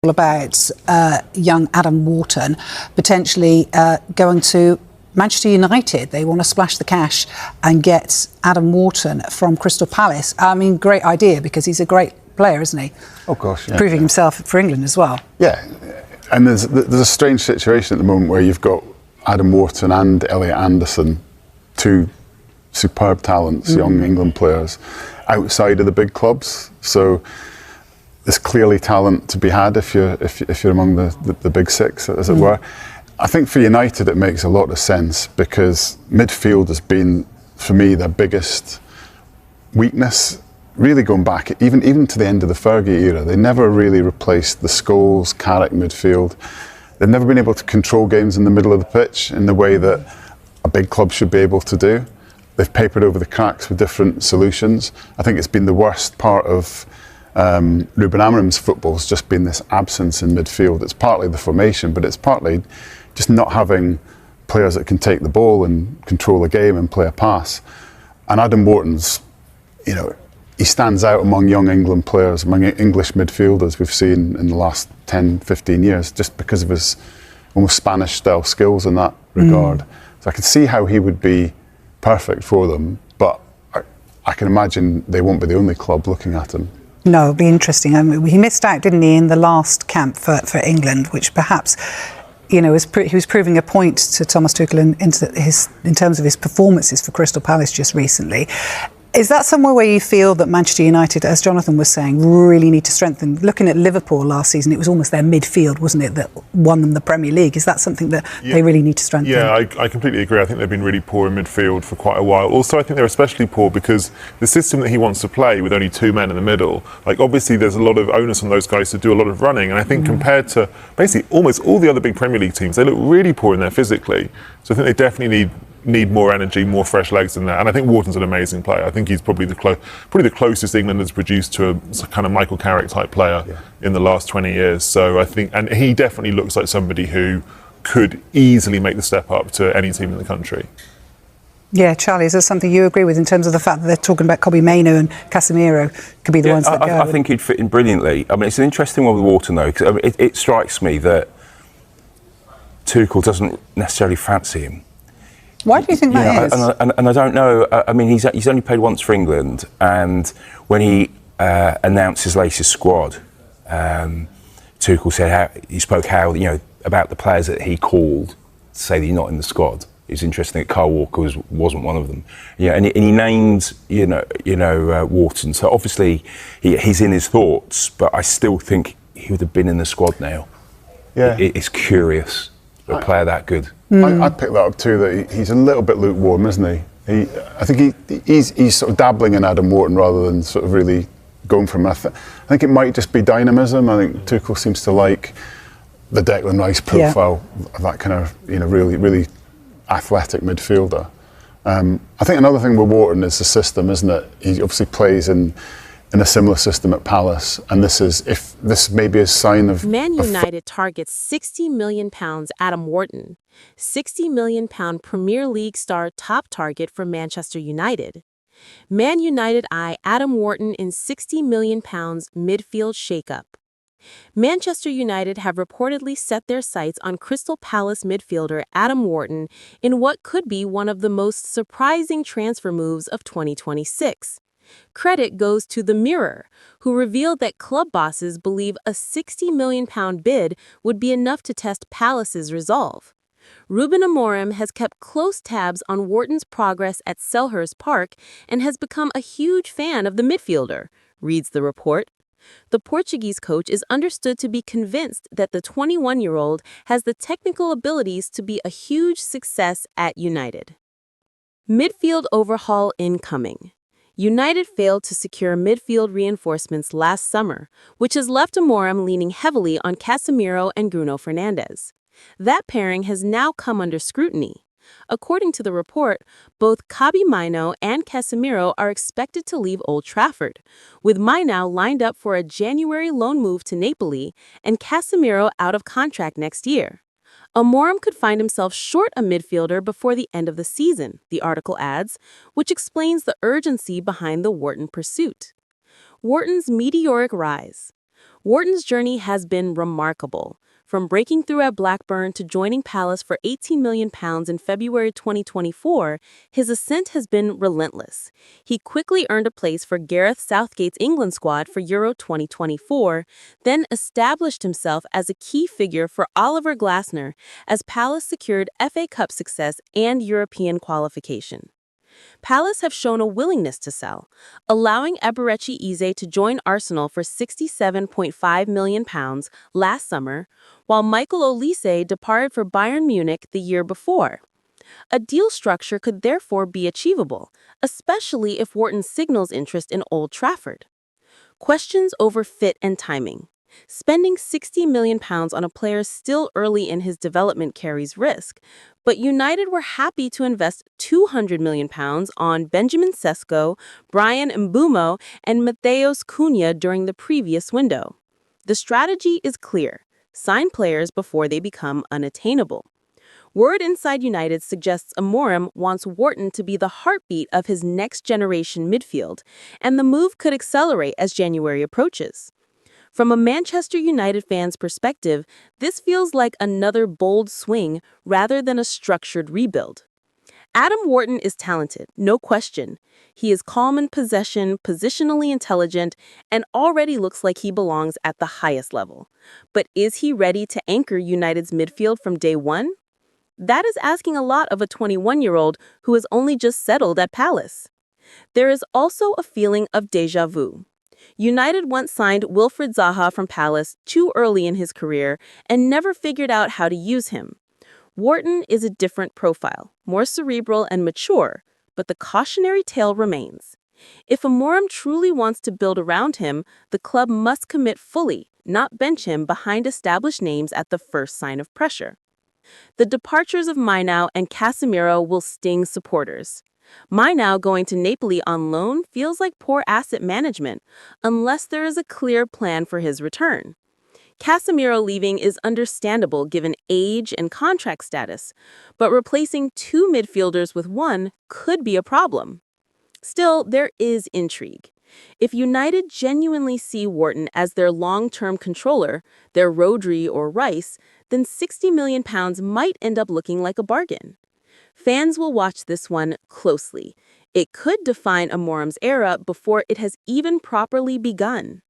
about young Adam Wharton potentially going to Manchester United. They want to splash the cash and get Adam Wharton from Crystal Palace. I mean, great idea, because he's a great player, isn't he? Oh gosh, yeah. Proving himself for England as well. Yeah, and there's a strange situation at the moment where you've got Adam Wharton and Elliot Anderson, two superb talents, young England players, outside of the big clubs. So there's clearly talent to be had if you're among the big six, as it were. I think for United it makes a lot of sense, because midfield has been, for me, their biggest weakness, really going back even to the end of the Fergie era. They never really replaced the Scholes, Carrick midfield. They've never been able to control games in the middle of the pitch in the way that a big club should be able to do. They've papered over the cracks with different solutions. I think it's been the worst part of Ruben Amorim's football, has just been this absence in midfield. It's partly the formation, but it's partly just not having players that can take the ball and control the game and play a pass. And Adam Wharton's, he stands out among young England players, among English midfielders we've seen in the last 10, 15 years, just because of his almost Spanish-style skills in that regard. So I can see how he would be perfect for them, but I can imagine they won't be the only club looking at him. No, it'll be interesting. I mean, he missed out, didn't he, in the last camp for England, which perhaps, he was proving a point to Thomas Tuchel in terms of his performances for Crystal Palace just recently. Is that somewhere where you feel that Manchester United, as Jonathan was saying, really need to strengthen? Looking at Liverpool last season, it was almost their midfield, wasn't it, that won them the Premier League? Is that something that they really need to strengthen? Yeah, I completely agree. I think they've been really poor in midfield for quite a while. Also, I think they're especially poor because the system that he wants to play with only two men in the middle, obviously there's a lot of onus on those guys to do a lot of running. And I think compared to basically almost all the other big Premier League teams, they look really poor in there physically. So I think they definitely need more energy, more fresh legs than that. And I think Wharton's an amazing player. I think he's probably the closest England has produced to a kind of Michael Carrick type player in the last 20 years. So I think, and he definitely looks like somebody who could easily make the step up to any team in the country. Yeah, Charlie, is there something you agree with in terms of the fact that they're talking about Kobbie Mainoo and Casemiro could be the ones that go? I think he'd fit in brilliantly. I mean, it's an interesting one with Wharton, though, because it strikes me that Tuchel doesn't necessarily fancy him. Why do you think that is? And I don't know. I mean, he's only played once for England, and when he announced his latest squad, Tuchel said he spoke about the players that he called to say that you're not in the squad. It was interesting that Kyle Walker wasn't one of them. Yeah, and he named Wharton. So obviously he's in his thoughts, but I still think he would have been in the squad now. Yeah, it's curious. A player that good. I'd pick that up too, that he's a little bit lukewarm, isn't he? I think he's sort of dabbling in Adam Wharton rather than sort of really going for him. I think it might just be dynamism. I think Tuchel seems to like the Declan Rice profile, of that kind of really, really athletic midfielder. I think another thing with Wharton is the system, isn't it? He obviously plays in a similar system at Palace, and this may be a sign of... Man United targets £60 million Adam Wharton, £60 million Premier League star top target for Manchester United. Man United eye Adam Wharton in £60 million midfield shakeup. Manchester United have reportedly set their sights on Crystal Palace midfielder Adam Wharton in what could be one of the most surprising transfer moves of 2026. Credit goes to The Mirror, who revealed that club bosses believe a £60 million bid would be enough to test Palace's resolve. Ruben Amorim has kept close tabs on Wharton's progress at Selhurst Park and has become a huge fan of the midfielder, reads the report. The Portuguese coach is understood to be convinced that the 21-year-old has the technical abilities to be a huge success at United. Midfield overhaul incoming. United failed to secure midfield reinforcements last summer, which has left Amorim leaning heavily on Casemiro and Bruno Fernandes. That pairing has now come under scrutiny. According to the report, both Kobbie Mainoo and Casemiro are expected to leave Old Trafford, with Mainoo lined up for a January loan move to Napoli and Casemiro out of contract next year. Amorim could find himself short a midfielder before the end of the season, the article adds, which explains the urgency behind the Wharton pursuit. Wharton's meteoric rise. Wharton's journey has been remarkable. From breaking through at Blackburn to joining Palace for £18 million in February 2024, his ascent has been relentless. He quickly earned a place for Gareth Southgate's England squad for Euro 2024, then established himself as a key figure for Oliver Glasner as Palace secured FA Cup success and European qualification. Palace have shown a willingness to sell, allowing Eberechi Eze to join Arsenal for £67.5 million last summer, while Michael Olise departed for Bayern Munich the year before. A deal structure could therefore be achievable, especially if Wharton signals interest in Old Trafford. Questions over fit and timing. Spending £60 million on a player still early in his development carries risk, but United were happy to invest £200 million on Benjamin Sesko, Brian Mbeumo, and Matheus Cunha during the previous window. The strategy is clear: sign players before they become unattainable. Word inside United suggests Amorim wants Wharton to be the heartbeat of his next-generation midfield, and the move could accelerate as January approaches. From a Manchester United fan's perspective, this feels like another bold swing rather than a structured rebuild. Adam Wharton is talented, no question. He is calm in possession, positionally intelligent, and already looks like he belongs at the highest level. But is he ready to anchor United's midfield from day one? That is asking a lot of a 21-year-old who has only just settled at Palace. There is also a feeling of déjà vu. United once signed Wilfried Zaha from Palace too early in his career and never figured out how to use him. Wharton is a different profile, more cerebral and mature, but the cautionary tale remains. If Amorim truly wants to build around him, the club must commit fully, not bench him behind established names at the first sign of pressure. The departures of Mainau and Casemiro will sting supporters. Mainau going to Napoli on loan feels like poor asset management, unless there is a clear plan for his return. Casemiro leaving is understandable given age and contract status, but replacing two midfielders with one could be a problem. Still, there is intrigue. If United genuinely see Wharton as their long-term controller, their Rodri or Rice, then £60 million might end up looking like a bargain. Fans will watch this one closely. It could define Amorim's era before it has even properly begun.